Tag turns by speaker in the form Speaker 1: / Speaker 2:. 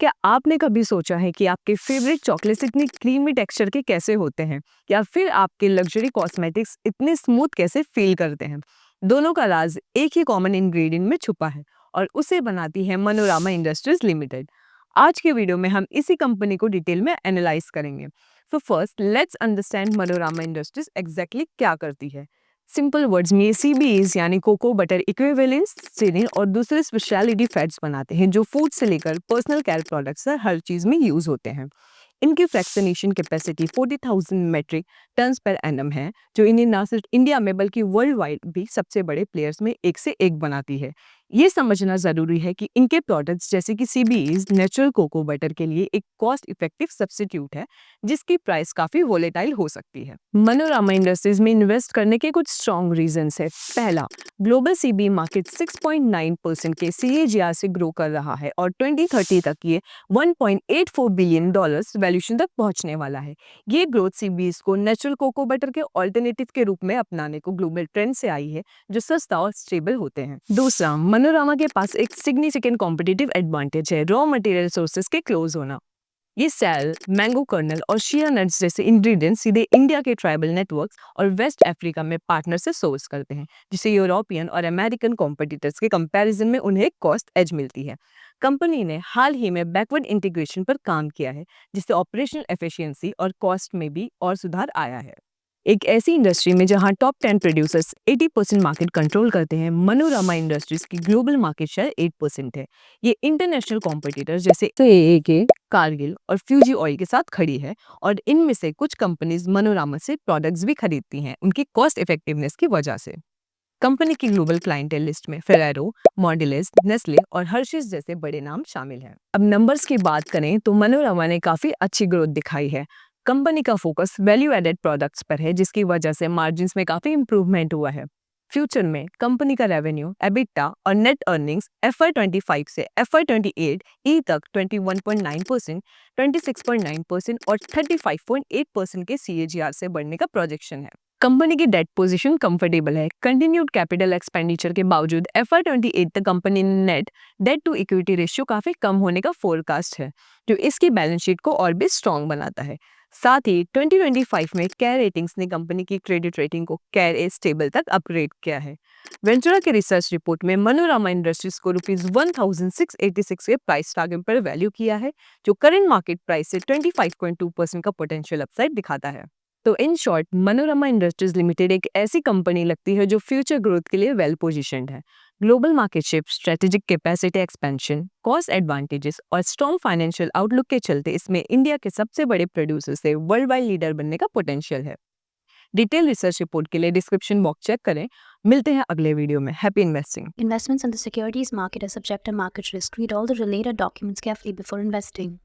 Speaker 1: क्या आपने कभी सोचा है कि आपके फेवरेट चॉकलेट्स इतनी क्रीमी टेक्सचर के कैसे होते हैं, या फिर आपके लग्जरी कॉस्मेटिक्स इतने स्मूथ कैसे फील करते हैं? दोनों का राज एक ही कॉमन इंग्रेडिएंट में छुपा है, और उसे बनाती है मनोरामा इंडस्ट्रीज लिमिटेड। आज के वीडियो में हम इसी कंपनी को डिटेल में एनालाइज करेंगे। So first let's understand Manorama industries exactly क्या करती है। सिंपल वर्ड्स में सीबीईज यानी कोको बटर इक्विवेलेंट्स चीनी और दूसरे स्पेशलिटी फैट्स बनाते हैं, जो फूड से लेकर पर्सनल केयर प्रोडक्ट्स तक हर चीज में यूज होते हैं। इनकी fractionation capacity 40,000 metric tonnes per annum है, जो इन्हें न सिर्फ इंडिया में बल्कि वर्ल्ड वाइड भी सबसे बड़े प्लेयर्स में एक से एक बनाती है। ये समझना जरूरी है कि इनके प्रोडक्ट्स जैसे कि सीबीईज नेचुरल कोको बटर के लिए एक कॉस्ट इफेक्टिव सब्स्टिट्यूट है, जिसकी प्राइस काफी वोलेटाइल हो सकती है। मनोरामा इंडस्ट्रीज में इन्वेस्ट करने के कुछ स्ट्रॉन्ग रीजंस है। पहला, ग्लोबल सीबी मार्केट 6.9% के सीएजीआर से ग्रो कर रहा है और 2030 तक ये $1.84 बिलियन वैल्यूएशन तक पहुंचने वाला है। ये ग्रोथ सीबीज को नेचुरल कोको बटर के ऑल्टरनेटिव के रूप में अपनाने को ग्लोबल ट्रेंड से आई है, जो सस्ता और स्टेबल होते हैं। दूसरा, मनोरामा के पास एक सिग्निफिकेंट कॉम्पिटिटिव एडवांटेज है रॉ मटेरियल सोर्सेज के क्लोज होना। ये सेल, मैंगो कर्नल और शिया नट्स जैसे इंग्रेडिएंट्स सीधे इंडिया के ट्राइबल नेटवर्क्स और वेस्ट अफ्रीका में पार्टनर से सोर्स करते हैं, जिससे यूरोपियन और अमेरिकन कॉम्पिटिटर्स के कंपैरिजन में उन्हें कॉस्ट एज मिलती है। कंपनी ने हाल ही में बैकवर्ड इंटीग्रेशन पर काम किया है, जिससे ऑपरेशनल एफिशिएंसी और कॉस्ट में भी और सुधार आया है। एक ऐसी इंडस्ट्री में जहां टॉप 10 प्रोड्यूसर्स 80% मार्केट कंट्रोल करते हैं, मनोरमा इंडस्ट्रीज की ग्लोबल मार्केट शेयर 8% है। ये इंटरनेशनल कॉम्पिटिटर्स जैसे एएके, कारगिल और फ्यूजी ऑयल के साथ खड़ी है, और इनमें से कुछ कंपनीज मनोरमा से प्रोडक्ट्स भी खरीदती हैं उनकी कॉस्ट इफेक्टिवनेस की वजह से। कंपनी की ग्लोबल क्लाइंटेल लिस्ट में फेरेरो, मॉन्डिलेस, नेस्ले और हर्शीज जैसे बड़े नाम शामिल हैं। अब नंबर्स की बात करें तो मनोरमा ने काफी अच्छी ग्रोथ दिखाई है। कंपनी का फोकस वैल्यू एडेड प्रोडक्ट्स पर है, जिसकी वजह से मार्जिन्स में काफी इंप्रूवमेंट हुआ है। फ्यूचर में कंपनी का रेवेन्यू, एबिटा और नेट अर्निंग्स FY25 से FY28 ई तक 21.9%, 26.9% और 35.8% के CAGR से बढ़ने का प्रोजेक्शन है। कंपनी की डेट पोजीशन कंफर्टेबल है। कंटिन्यूड कैपिटल एक्सपेंडिचर के बावजूद FY28 तक कंपनी ने net debt to equity ratio काफी कम होने का फोरकास्ट है, जो इसकी बैलेंस शीट को और भी स्ट्रॉन्ग बनाता है। साथ ही 2025 में केयर रेटिंग्स ने कंपनी की क्रेडिट रेटिंग को केयर ए स्टेबल तक अपग्रेड किया है। वेंचुरा के रिसर्च रिपोर्ट में मनोरमा इंडस्ट्रीज को ₹1686 के प्राइस टारगेट पर वैल्यू किया है, जो करंट मार्केट प्राइस से 25.2% का पोटेंशियल अपसाइड दिखाता है। तो in short, Manorama industries limited एक ऐसी कंपनी लगती है जो फ्यूचर ग्रोथ के लिए वेल पोजीशनड है। Global market shift, strategic capacity expansion, cost advantages और स्ट्रॉन्ग फाइनेंशियल आउटलुक के चलते इसमें इंडिया के सबसे बड़े प्रोड्यूसर से वर्ल्ड वाइड लीडर बनने का पोटेंशियल है। डिटेल रिसर्च रिपोर्ट के लिए डिस्क्रिप्शन बॉक्स चेक करें। मिलते हैं अगले वीडियो में। Happy investing.
Speaker 2: Investments in the securities market are subject to market risk. Read all the related documents carefully before investing.